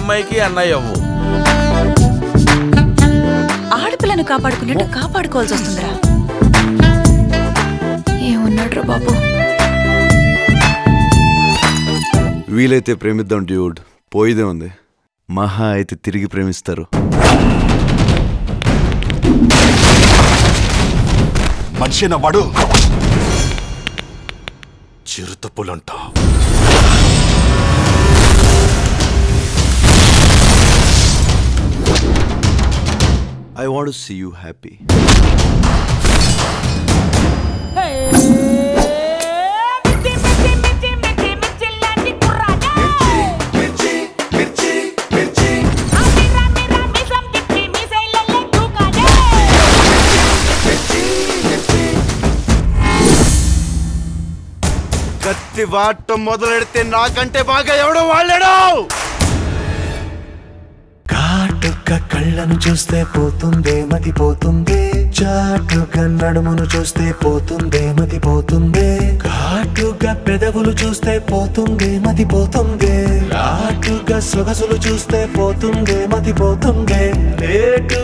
అమ్మాయికి అన్నయ్య అవ్వు. ఆడపిల్లను కాపాడుకున్నట్టు కాపాడుకోవాల్సి వస్తుందిరా. ఏమున్నాడు బాబు. వీలైతే ప్రేమిద్దాం డ్యూడ్, పోయిదే ఉంది. మహా అయితే తిరిగి ప్రేమిస్తారు. మనిషిన వాడు చిరుతపులంట. I want to see you happy. కత్తి వాడటం మొదలెడితే నాకంటే బాగా ఎవడో వాళ్ళాడు. కాటుక కళ్ళను చూస్తే పోతుందే మతి పోతుందే, చాటుగా నడుమును చూస్తే పోతుందే మతి పోతుందే, ఘాటుగా పెదవులు చూస్తే పోతుందే మతి పోతుందే, లాటుగా సొగసులు చూస్తే పోతుందే మతి పోతుందే, లేటు